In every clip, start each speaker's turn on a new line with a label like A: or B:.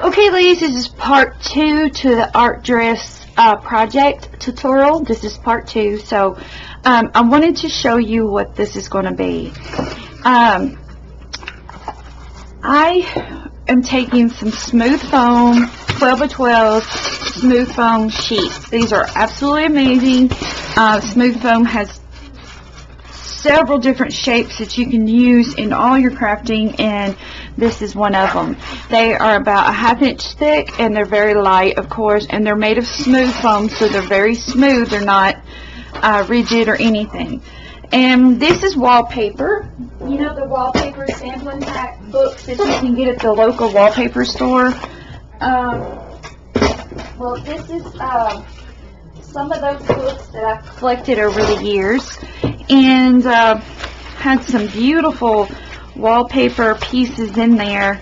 A: Okay, ladies, this is part 2 to the art dress project tutorial. This is part 2, so I wanted to show you what this is going to be. I am taking some smooth foam, 12 by 12 smooth foam sheets. These are absolutely amazing. Smooth foam has several different shapes that you can use in all your crafting, and this is one of them. They are about a 1/2 inch thick, and they're very light, of course, and they're made of smooth foam, so they're very smooth. They're not rigid or anything. And this is wallpaper. You know, the wallpaper sampling pack books that you can get at the local wallpaper store. Well, this is some of those books that I've collected over the years, and had some beautiful wallpaper pieces in there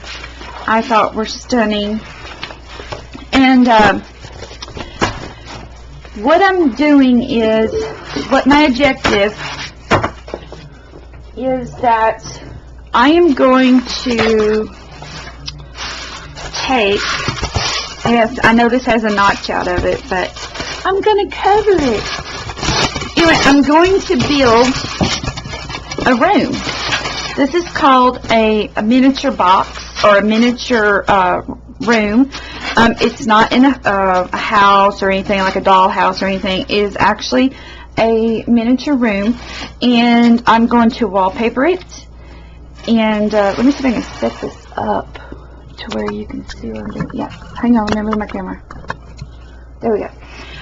A: I thought were stunning. And what I'm doing is, what my objective is, that I am going to take, yes, I know this has a notch out of it, but I'm going to cover it. Anyway, I'm going to build a room. This is called a miniature box, or a miniature room. It's not in a house or anything, like a doll house or anything. It is actually a miniature room, and I'm going to wallpaper it. And let me see if I can set this up to where you can see what I'm doing. Yeah, hang on, let me move my camera. There we go.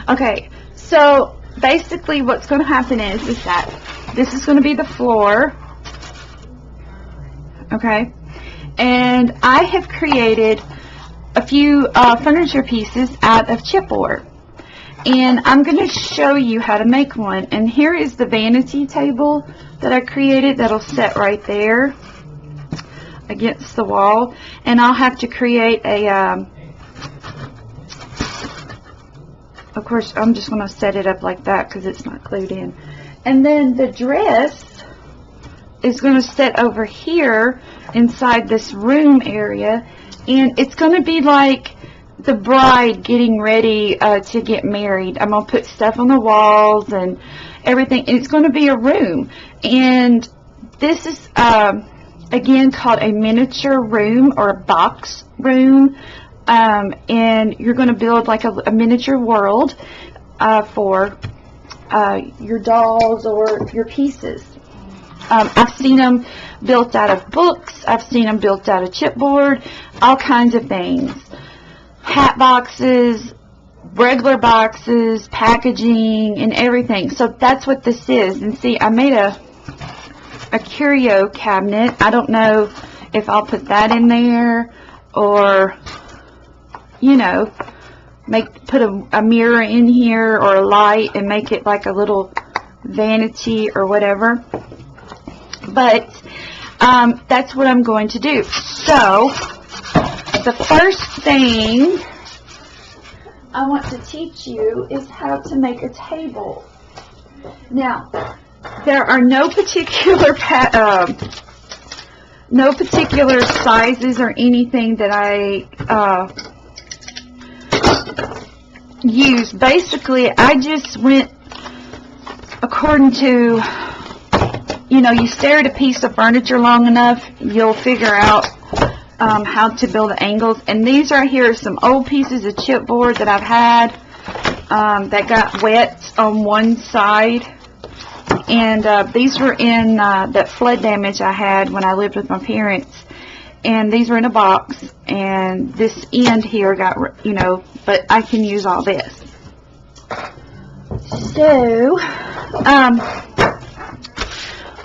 A: Okay, so basically what's going to happen is that this is going to be the floor. Okay, and I have created a few furniture pieces out of chipboard, and I'm going to show you how to make one. And here is the vanity table that I created that'll sit right there against the wall, and I'll have to create a of course I'm just going to set it up like that because it's not glued in. And then the dress is going to sit over here inside this room area, and it's going to be like the bride getting ready to get married. I'm going to put stuff on the walls and everything. It's going to be a room, and this is again called a miniature room, or a box room, and you're going to build like a miniature world for your dolls or your pieces. I've seen them built out of books. I've seen them built out of chipboard, all kinds of things. Hat boxes, regular boxes, packaging, and everything. So that's what this is. And see, I made a curio cabinet. I don't know if I'll put that in there, or, you know, put a mirror in here, or a light, and make it like a little vanity or whatever. But that's what I'm going to do. So the first thing I want to teach you is how to make a table. Now, there are no particular sizes or anything that I use. Basically, I just went according to, you know, you stare at a piece of furniture long enough, you'll figure out how to build the angles. And these right here are some old pieces of chipboard that I've had that got wet on one side. And these were in that flood damage I had when I lived with my parents. And these were in a box. And this end here got, you know, but I can use all this. So,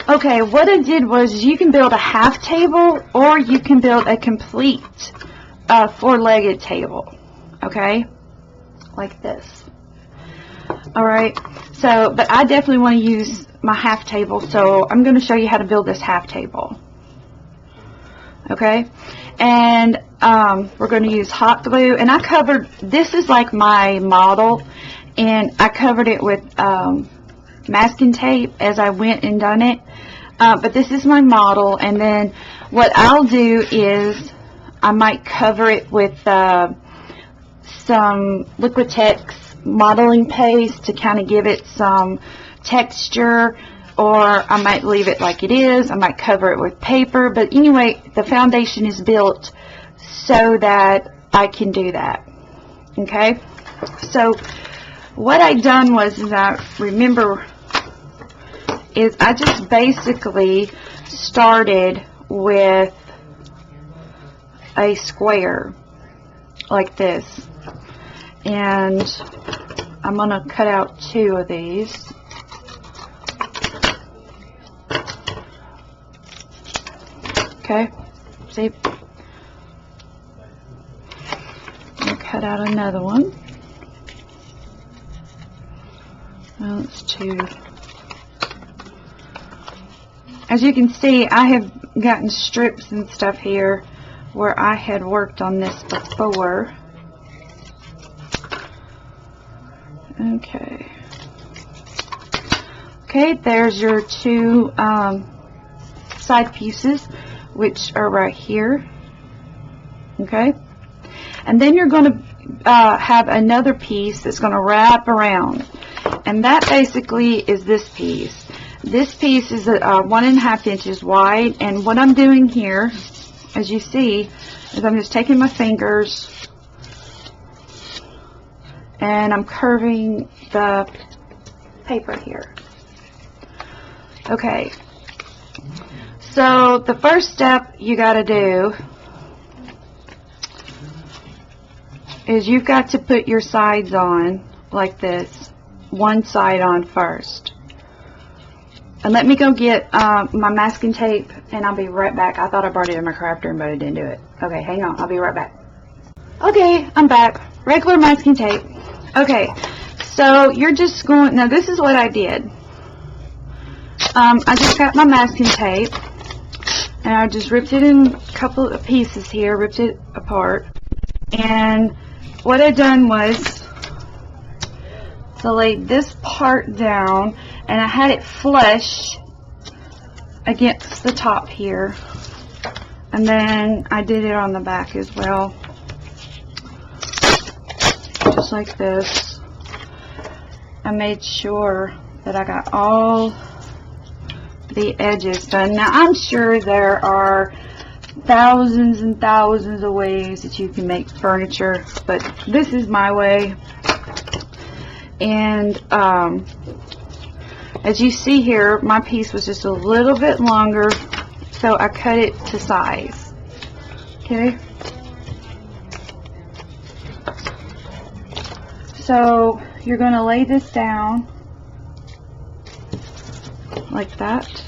A: okay, what I did was, you can build a half table, or you can build a complete four-legged table, okay, like this. Alright, so, but I definitely want to use my half table, so I'm going to show you how to build this half table. Okay, and we're going to use hot glue, and I covered, this is like my model, and I covered it with masking tape as I went and done it. But this is my model, and then what I'll do is I might cover it with some Liquitex modeling paste to kind of give it some texture, or I might leave it like it is. I might cover it with paper, but anyway, the foundation is built so that I can do that. Okay, so what I done was, is I just basically started with a square like this, and I'm going to cut out 2 of these. Okay, see? I'll cut out another one. Well, that's 2. As you can see, I have gotten strips and stuff here where I had worked on this before. Okay. Okay, there's your 2 side pieces, which are right here. Okay. And then you're going to have another piece that's going to wrap around. And that basically is this piece. This piece is 1.5 inches wide, and what I'm doing here, as you see, is I'm just taking my fingers and I'm curving the paper here. Okay, so the first step you got to do is you've got to put your sides on like this, one side on first. And let me go get my masking tape, and I'll be right back. I thought I brought it in my craft room, but I didn't do it. Okay, hang on. I'll be right back. Okay, I'm back. Regular masking tape. Okay, so you're just going, now this is what I did. I just got my masking tape, and I just ripped it in a couple of pieces here, ripped it apart. And what I done was, I laid this part down, and I had it flush against the top here, and then I did it on the back as well, just like this. I made sure that I got all the edges done. Now I'm sure there are thousands and thousands of ways that you can make furniture, but this is my way. And as you see here, my piece was just a little bit longer, so I cut it to size. Okay, so you're going to lay this down like that,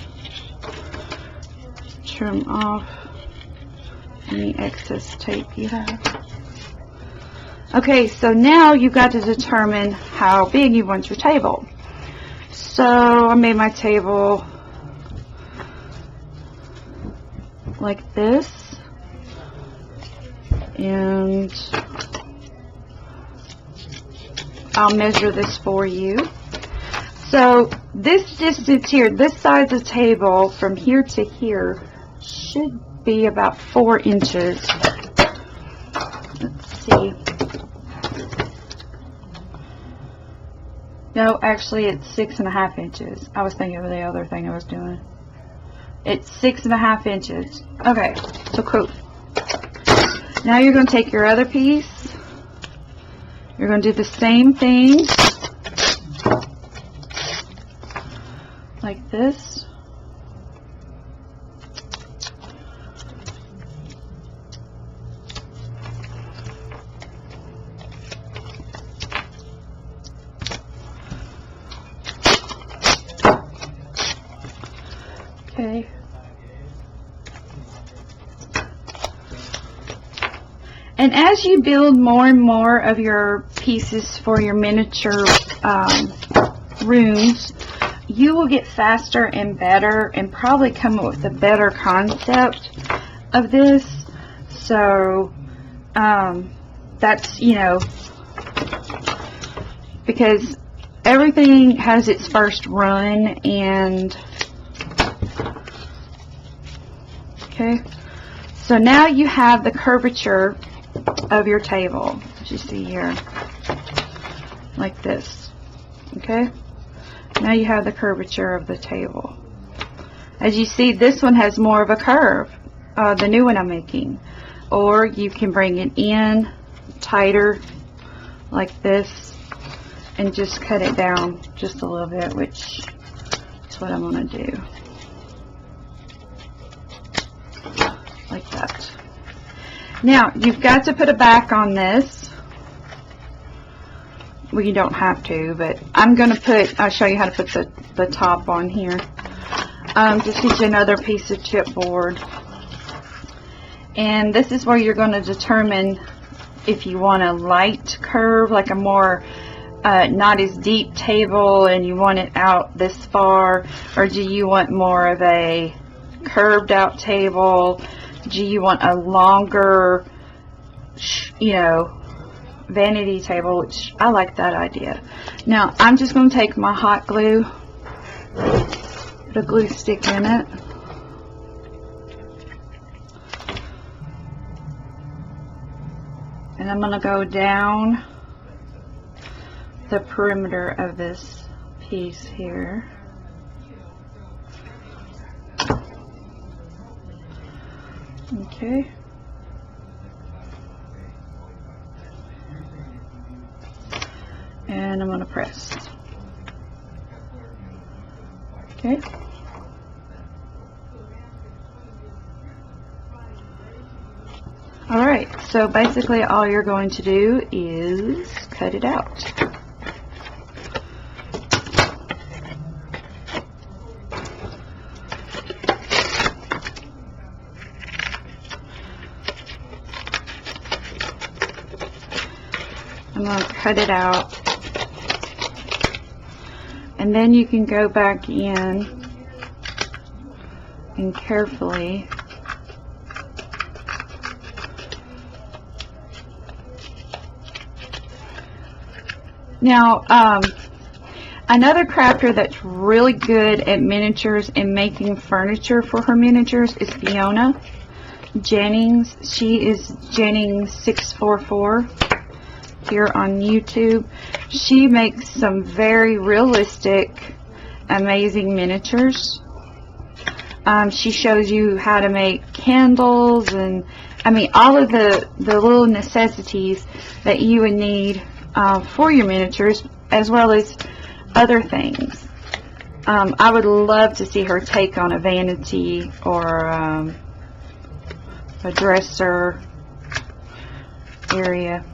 A: trim off any excess tape you have. Okay, so now you've got to determine how big you want your table. So I made my table like this, and I'll measure this for you. So this distance here, this size of table from here to here should be about 4 inches. Let's see. No, actually it's 6.5 inches. I was thinking of the other thing I was doing. It's 6.5 inches. Okay, so cool. Now you're going to take your other piece. You're going to do the same thing. Like this. Okay. And as you build more and more of your pieces for your miniature rooms, you will get faster and better and probably come up with a better concept of this. So that's, you know, because everything has its first run, and okay, So now you have the curvature of your table, as you see here, like this. Okay? Now you have the curvature of the table. As you see, this one has more of a curve, the new one I'm making. Or you can bring it in tighter, like this, and just cut it down just a little bit, which is what I'm going to do. Like that. Now, you've got to put a back on this. Well, you don't have to, but I'm going to put, I'll show you how to put the top on here. Just use another piece of chipboard. And this is where you're going to determine if you want a light curve, like a more not as deep table, and you want it out this far, or do you want more of a curved out table? Do you want a longer, you know, vanity table, which I like that idea. Now, I'm just going to take my hot glue, put a glue stick in it, and I'm going to go down the perimeter of this piece here. Okay. And I'm going to press. Okay. Alright, so basically all you're going to do is cut it out. I'm going to cut it out, and then you can go back in and carefully now another crafter that's really good at miniatures and making furniture for her miniatures is Fiona Jennings. She is Jennings 644 here on YouTube. She makes some very realistic, amazing miniatures. She shows you how to make candles, and I mean all of the little necessities that you would need for your miniatures, as well as other things. I would love to see her take on a vanity or a dresser area.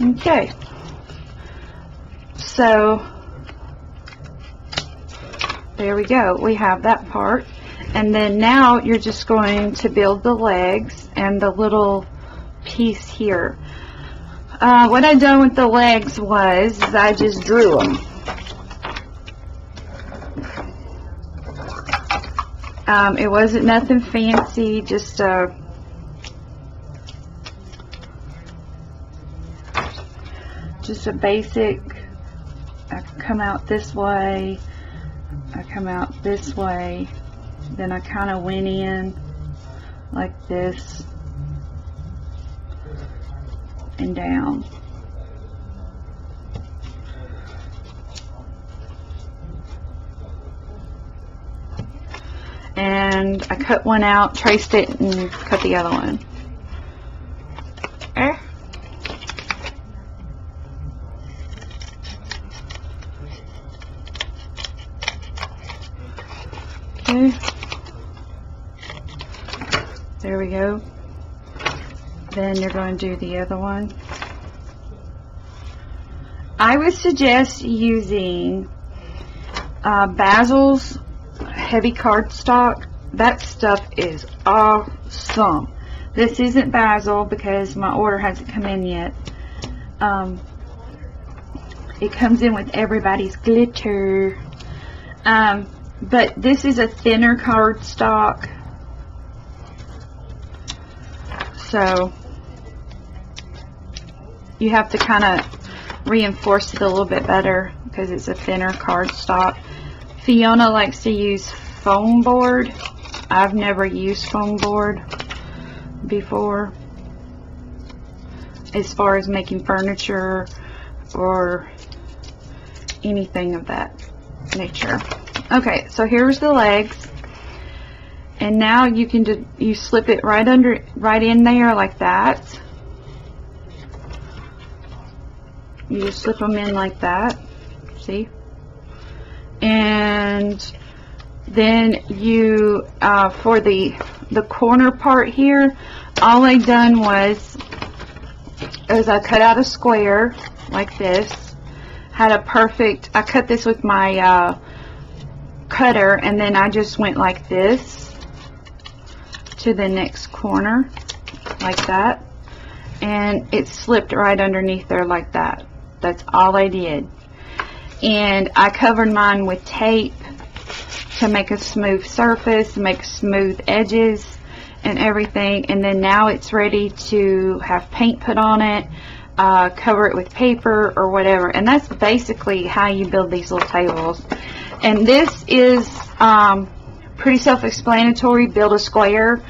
A: Okay, so there we go. We have that part, and then now you're just going to build the legs and the little piece here. What I done with the legs was I just drew them. It wasn't nothing fancy, just a basic. I come out this way, I come out this way, then I kind of went in like this and down. And I cut one out, traced it, and cut the other one. Okay. There we go. Then you're going to do the other one. I would suggest using Basil's heavy cardstock. That stuff is awesome. This isn't Basil because my order hasn't come in yet. It comes in with everybody's glitter. But this is a thinner cardstock. So you have to kind of reinforce it a little bit better because it's a thinner cardstock. Fiona likes to use foam board. I've never used foam board before as far as making furniture or anything of that nature. Okay, so here's the legs, and now you can you slip it right in there like that. You just slip them in like that, see? And then you for the corner part here, all I done was I cut out a square like this. Had a perfect, I cut this with my cutter, and then I just went like this to the next corner like that, and it slipped right underneath there like that. That's all I did. And I covered mine with tape to make a smooth surface, make smooth edges and everything, and then now it's ready to have paint put on it, cover it with paper or whatever. And that's basically how you build these little tables. And this is pretty self-explanatory. Build a square,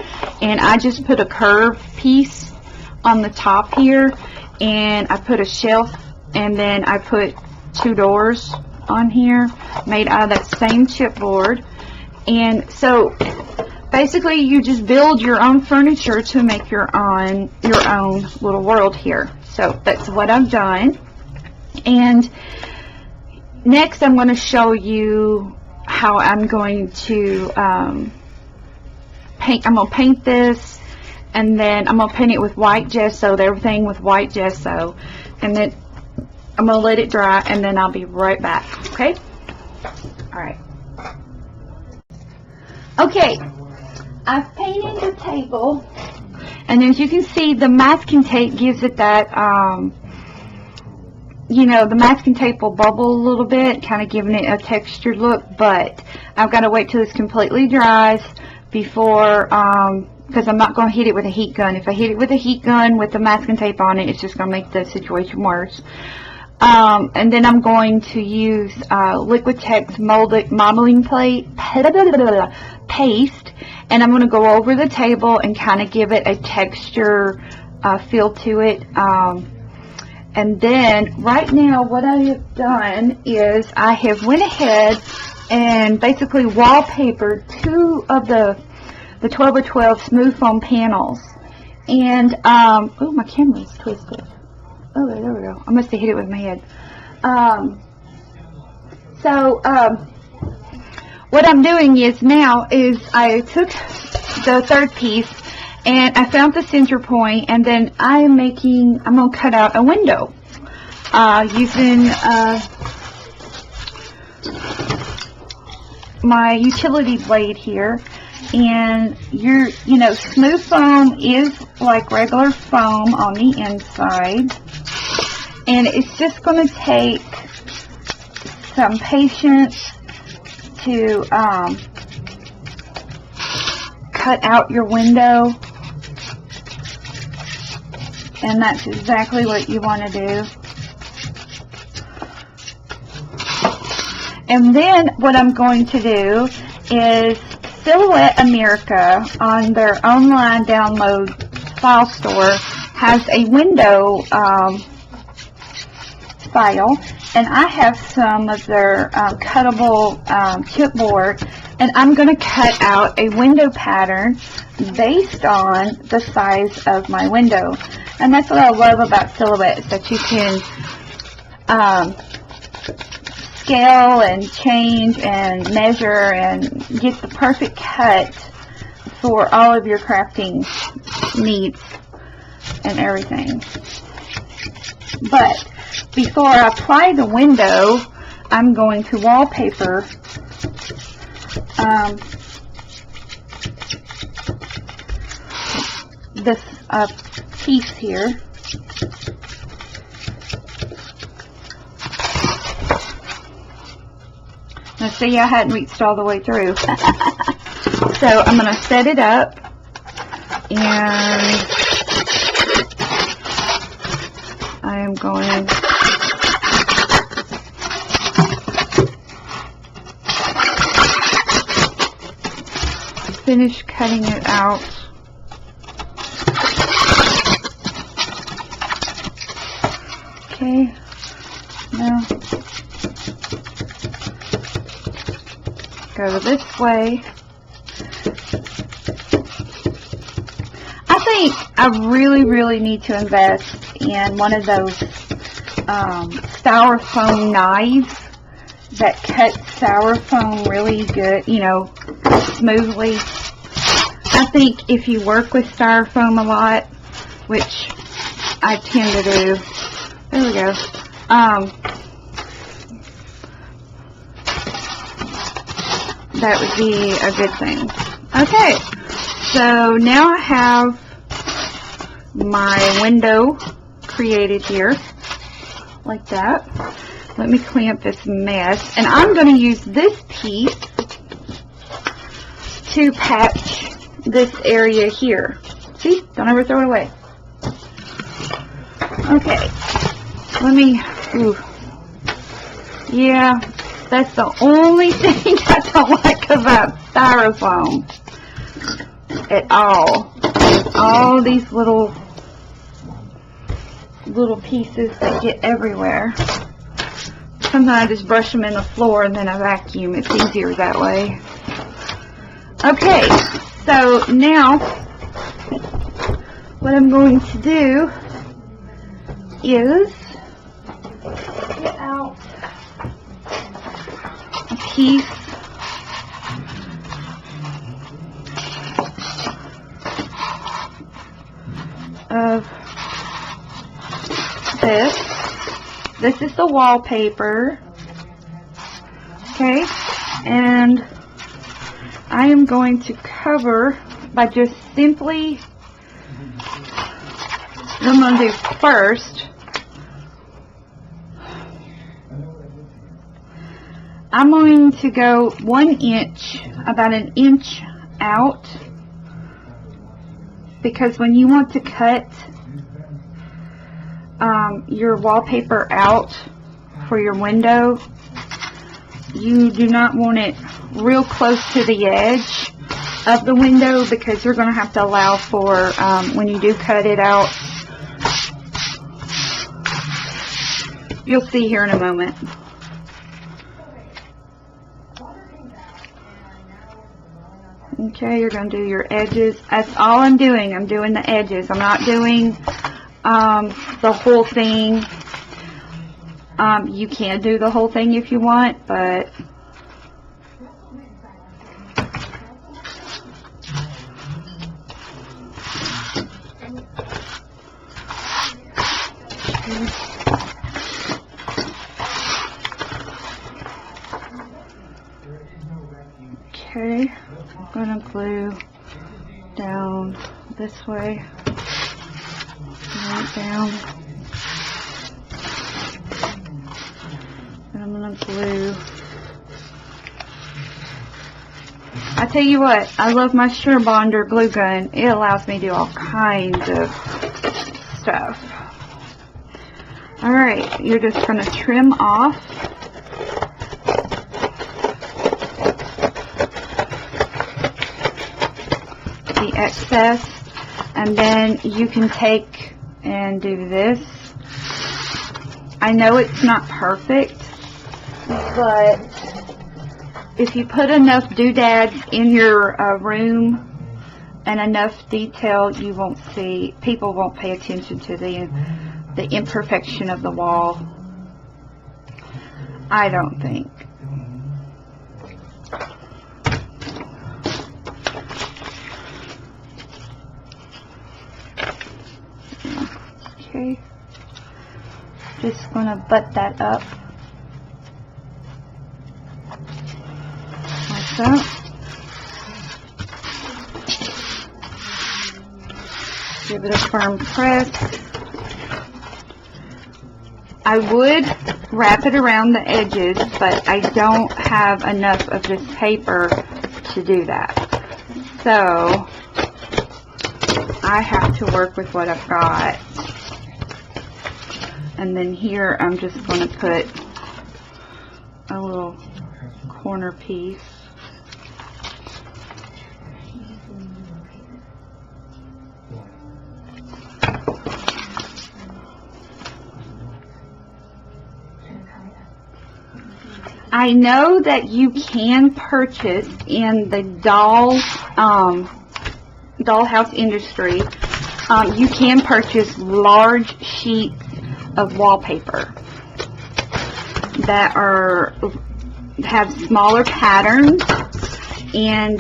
A: and I just put a curved piece on the top here, and I put a shelf, and then I put 2 doors on here made out of that same chipboard. And so basically you just build your own furniture to make your own little world here. So that's what I've done. And next I'm going to show you how I'm going to paint. I'm going to paint this, and then I'm going to paint it with white gesso, everything with white gesso, and then I'm going to let it dry, and then I'll be right back. Okay? Alright. Okay. I've painted the table, and as you can see, the masking tape gives it that, you know, the masking tape will bubble a little bit, kind of giving it a textured look, but I've got to wait till this completely dries before, because I'm not going to hit it with a heat gun. If I hit it with a heat gun with the masking tape on it, it's just going to make the situation worse. And then I'm going to use Liquitex modeling paste, and I'm going to go over the table and kind of give it a texture feel to it. And then right now what I have done is I have went ahead and basically wallpapered 2 of the 12x12 smooth foam panels. And oh, my camera's twisted. Oh, there we go. I must have hit it with my head. What I'm doing is now is I took the 3rd piece and I found the center point, and then I'm going to cut out a window using my utility blade here. And you know, smooth foam is like regular foam on the inside, and it's just going to take some patience to cut out your window, and that's exactly what you want to do. And then what I'm going to do is Silhouette America on their online download file store has a window file, and I have some of their cuttable chipboard, and I'm going to cut out a window pattern based on the size of my window. And that's what I love about Silhouette, is that you can scale and change and measure and get the perfect cut for all of your crafting needs and everything. But before I apply the window, I'm going to wallpaper this piece here. Now see, I hadn't reached all the way through. So I'm going to set it up, and I am going finish cutting it out. Okay, now go this way. I think I really need to invest in one of those styrofoam knives that cuts styrofoam really good, you know, smoothly. I think if you work with styrofoam a lot, which I tend to do, there we go, that would be a good thing. Okay, so now I have my window created here, like that. Let me clean up this mess, and I'm going to use this piece to patch this area here. See? Don't ever throw it away. Okay. Let me, ooh. Yeah, that's the only thing I don't like about styrofoam at all. All these little pieces that get everywhere. Sometimes I just brush them in the floor and then I vacuum. It's easier that way. Okay, so now what I'm going to do is get out a piece of this. This is the wallpaper. Okay, and I am going to cover by just simply, what I'm going to do first, I'm going to go 1 inch, about an inch out, because when you want to cut your wallpaper out for your window, you do not want it real close to the edge of the window, because you're going to have to allow for, when you do cut it out, you'll see here in a moment. Okay, you're going to do your edges. That's all I'm doing. I'm doing the edges. I'm not doing the whole thing. You can do the whole thing if you want, but okay, I'm going to glue down this way, right down, and I'm going to glue. I tell you what, I love my Surebonder glue gun. It allows me to do all kinds of stuff. Alright, you're just going to trim off the excess, and then you can take and do this. I know it's not perfect, but if you put enough doodads in your room and enough detail, you won't see, people won't pay attention to the imperfection of the wall. I don't think. Okay, just gonna butt that up like that. Give it a firm press. I would wrap it around the edges, but I don't have enough of this paper to do that. So I have to work with what I've got. And then here I'm just going to put a little corner piece I know that you can purchase in the dollhouse industry, you can purchase large sheets of wallpaper that have smaller patterns, and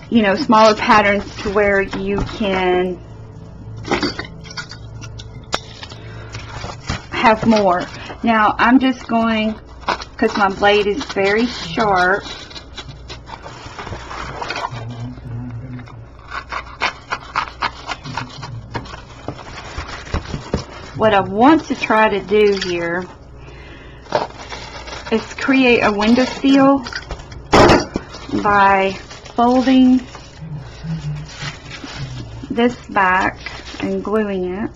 A: you know, smaller patterns to where you can have more. Now I'm just going, because my blade is very sharp, what I want to try to do here is create a window sill by folding this back and gluing it.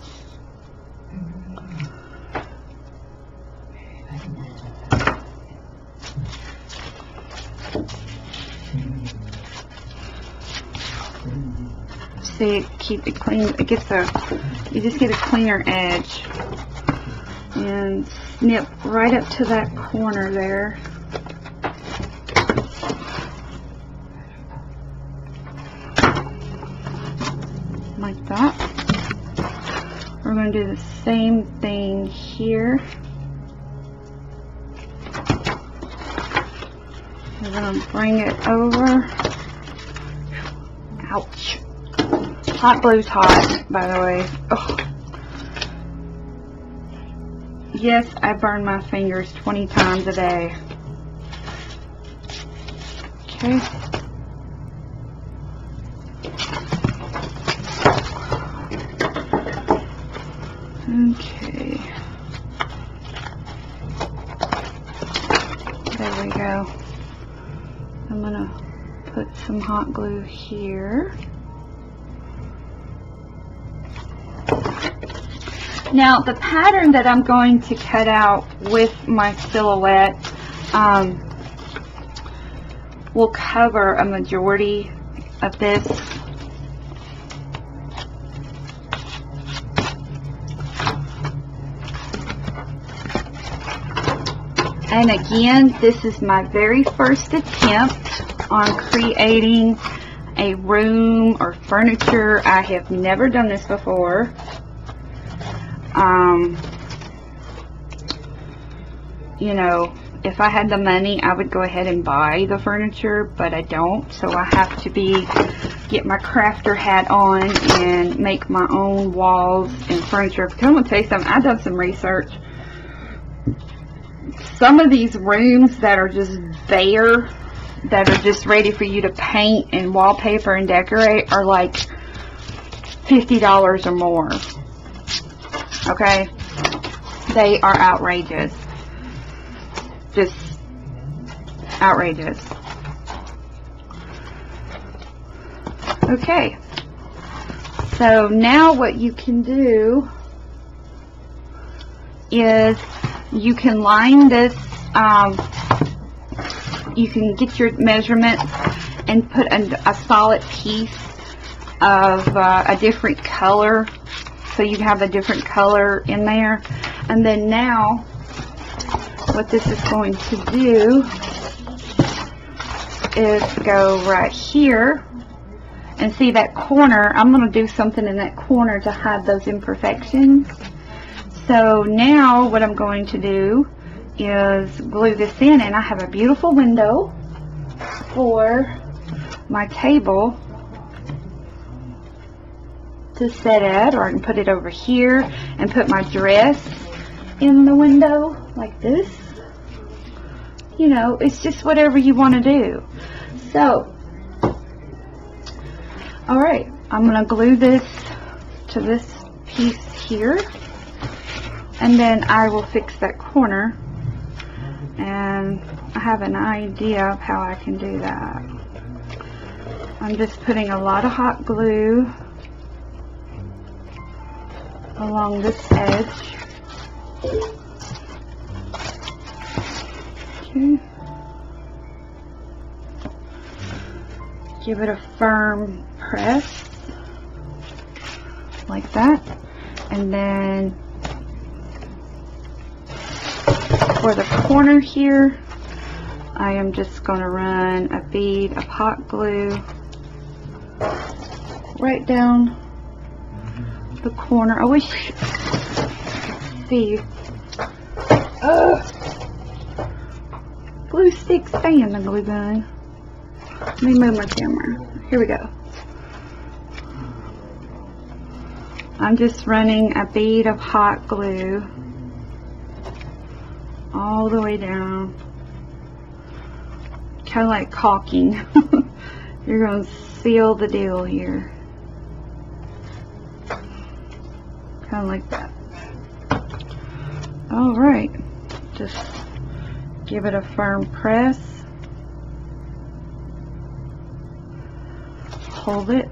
A: See, keep it clean. It gets you just get a cleaner edge, and snip right up to that corner there. Like that. We're going to do the same thing here. We're going to bring it over. Ouch. Hot glue's hot, by the way. Oh. Yes, I burn my fingers 20 times a day. Okay. Okay. There we go. I'm gonna put some hot glue here. Now, the pattern that I'm going to cut out with my silhouette will cover a majority of this. And again, this is my very first attempt on creating a room or furniture. I have never done this before. You know, if I had the money, I would go ahead and buy the furniture, but I don't, so I have to get my crafter hat on and make my own walls and furniture. Because I'm going to tell you something, I've done some research. Some of these rooms that are just bare, that are just ready for you to paint and wallpaper and decorate, are like $50 or more. Okay? They are outrageous. Just outrageous. Okay. So now what you can do is you can line this, you can get your measurements and put a solid piece of a different color, so you have a different color in there. And then now what this is going to do is go right here, and see that corner. I'm going to do something in that corner to hide those imperfections. So now what I'm going to do is glue this in, and I have a beautiful window for my table to set at, or I can put it over here and put my dress in the window like this. You know, it's just whatever you want to do. So, alright, I'm going to glue this to this piece here, and then I will fix that corner, and I have an idea of how I can do that. I'm just putting a lot of hot glue along this edge. Okay. Give it a firm press like that, and then for the corner here, I am just going to run a bead of hot glue right down the corner. I wish you could see. Glue sticks stay in the glue gun. Let me move my camera. Here we go. I'm just running a bead of hot glue all the way down, kind of like caulking. You're going to seal the deal here, kind of like that. All right, just give it a firm press, hold it,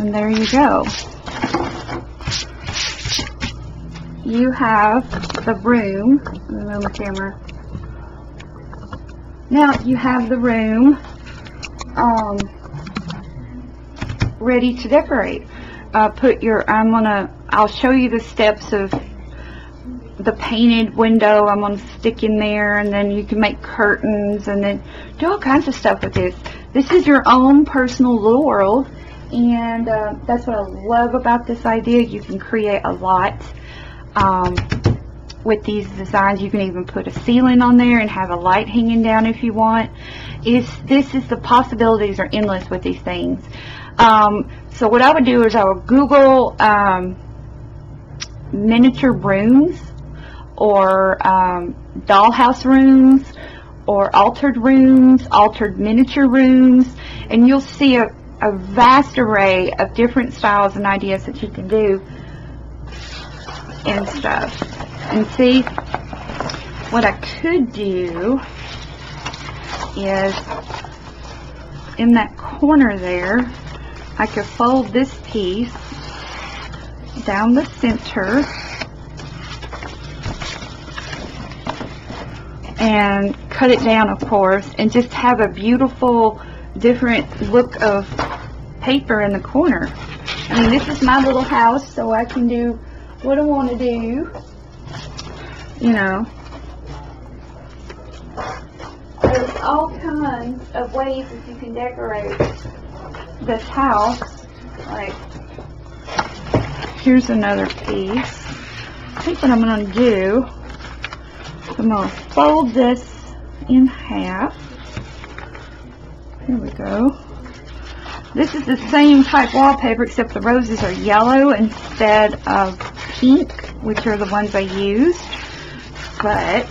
A: and there you go. You have the room. Let me move my camera. Now you have the room ready to decorate. I'll show you the steps of the painted window. I'm going to stick in there, and then you can make curtains and then do all kinds of stuff with this. This is your own personal little world, and that's what I love about this idea. You can create a lot with these designs. You can even put a ceiling on there and have a light hanging down if you want. The possibilities are endless with these things. So what I would do is I would Google miniature rooms, or dollhouse rooms, or altered rooms, altered miniature rooms, and you'll see a vast array of different styles and ideas that you can do and stuff. And see, what I could do is in that corner there, I could fold this piece down the center and cut it down, of course, and just have a beautiful different look of paper in the corner. I mean, this is my little house, so I can do what I want to do, you know. There's all kinds of ways that you can decorate this house. Like, here's another piece. I think what I'm going to do, I'm going to fold this in half. Here we go. This is the same type wallpaper, except the roses are yellow instead of pink, which are the ones I used. But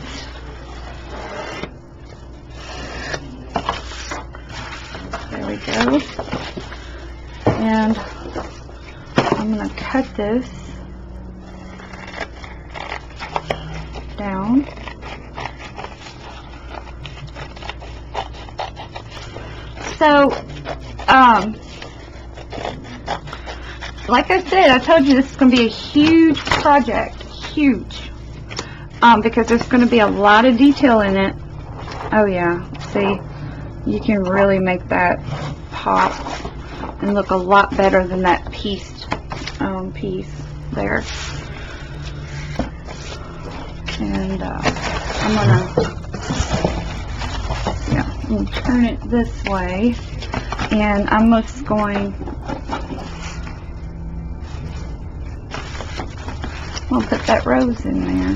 A: there we go. And I'm going to cut this down. So, like I said, I told you this is going to be a huge project, huge, because there's going to be a lot of detail in it. Oh yeah, see, you can really make that pop and look a lot better than that piece there. And I'm going to turn it this way, and I'm just going, I'll put that rose in there.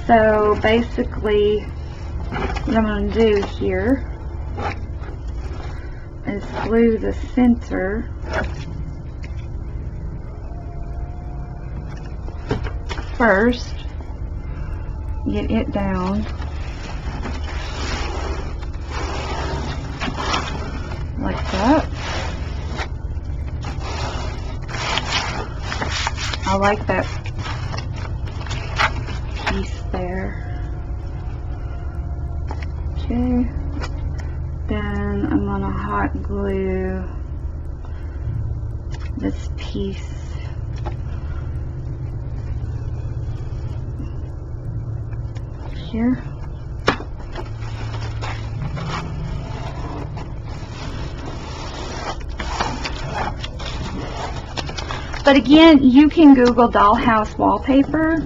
A: So basically what I'm going to do here is glue the center first, get it down like that. I like that piece there. Okay, then I'm gonna hot glue this piece here. But again, you can Google dollhouse wallpaper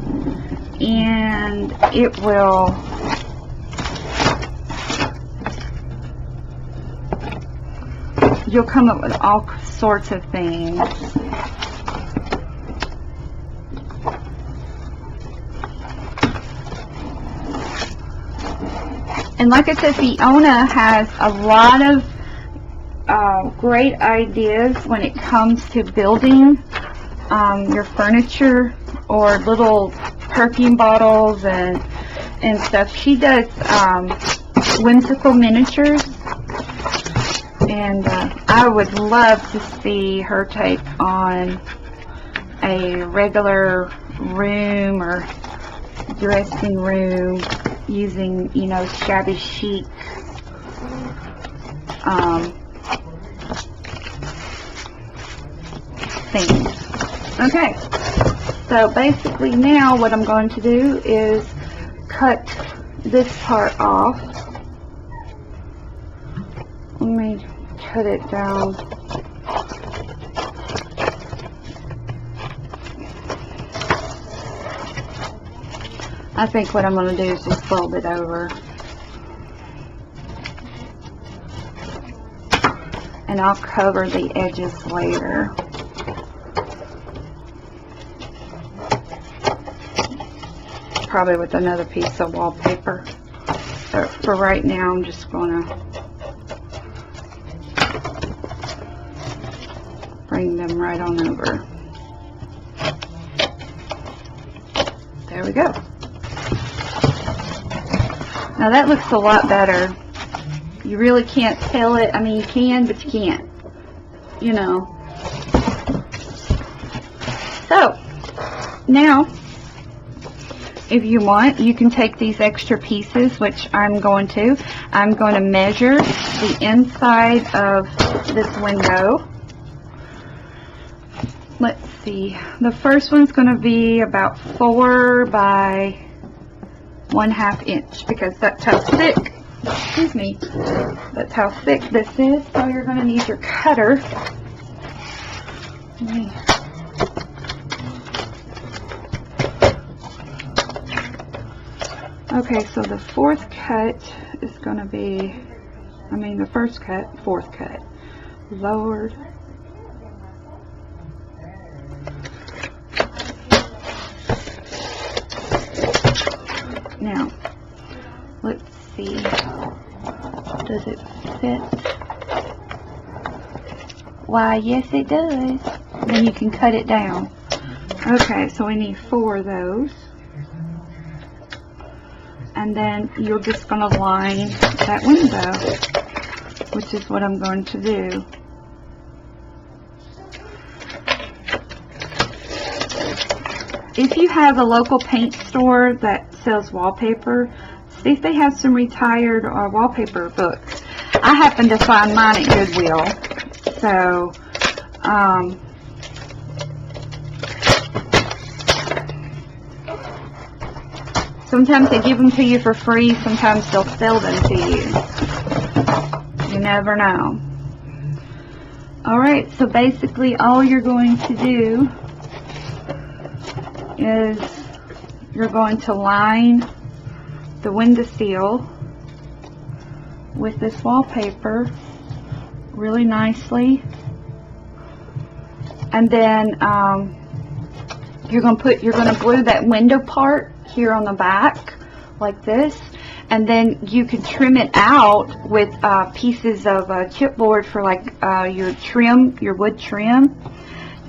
A: and it will you'll come up with all sorts of things. And like I said, Fiona has a lot of great ideas when it comes to building your furniture or little perfume bottles and stuff. She does whimsical miniatures, and I would love to see her take on a regular room or dressing room using, you know, shabby chic things. Okay, so basically now what I'm going to do is cut this part off. Let me cut it down. I think what I'm going to do is just fold it over. And I'll cover the edges later. Probably with another piece of wallpaper. But for right now, I'm just going to bring them right on over. There we go. Now that looks a lot better. You really can't tell it. I mean, you can, but you can't. You know. So, now, if you want, you can take these extra pieces, which I'm going to measure the inside of this window. Let's see. The first one's going to be about 4 by 1/2 inch, because that's how thick, excuse me, that's how thick this is. So you're going to need your cutter. Okay, so the fourth cut is going to be, the first cut, fourth cut. Lord. Now, let's see, does it fit? Why, yes it does. Then you can cut it down. Okay, so we need 4 of those. And then you're just going to line that window, which is what I'm going to do. If you have a local paint store that sells wallpaper, see if they have some retired wallpaper books. I happened to find mine at Goodwill. So, sometimes they give them to you for free, sometimes they'll sell them to you. You never know. Alright, so basically all you're going to do is you're going to line the windowsill with this wallpaper really nicely, and then you're going to glue that window part here on the back like this, and then you can trim it out with pieces of chipboard for like your trim, your wood trim.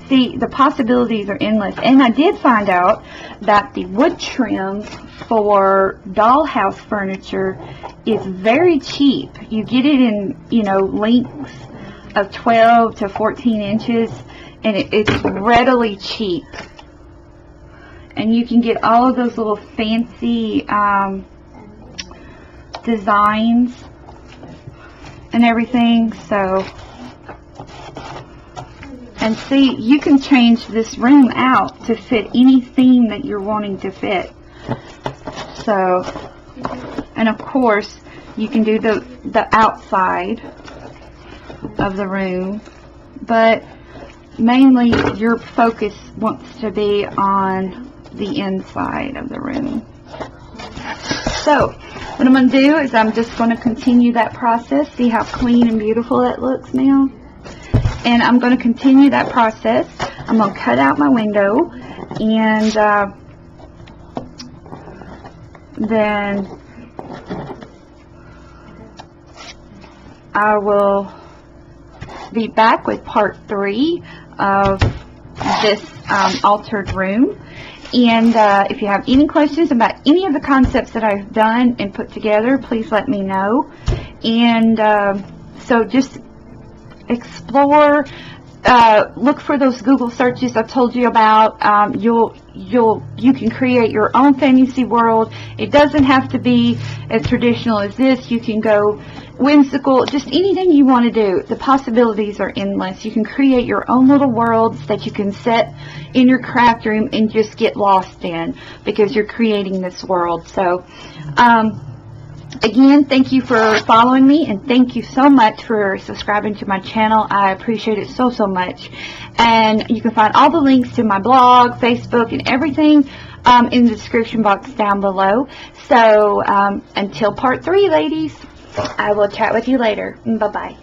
A: See, the possibilities are endless. And I did find out that the wood trim for dollhouse furniture is very cheap. You get it in, you know, lengths of 12 to 14 inches, and it's readily cheap. And you can get all of those little fancy designs and everything. So, and see, you can change this room out to fit any theme that you're wanting to fit. So, and of course, you can do the outside of the room, but mainly your focus wants to be on the inside of the room. So what I'm going to do is I'm just going to continue that process. See how clean and beautiful that looks now? And I'm going to continue that process. I'm going to cut out my window, and then I will be back with part 3 of this altered room. And if you have any questions about any of the concepts that I've done and put together, please let me know. And so just explore, look for those Google searches I told you about. You can create your own fantasy world. It doesn't have to be as traditional as this. You can go whimsical, just anything you want to do. The possibilities are endless. You can create your own little worlds that you can set in your craft room and just get lost in, because you're creating this world. So again, thank you for following me, and thank you so much for subscribing to my channel. I appreciate it so much. And you can find all the links to my blog, Facebook, and everything in the description box down below. So until part 3, ladies, I will chat with you later. Bye-bye.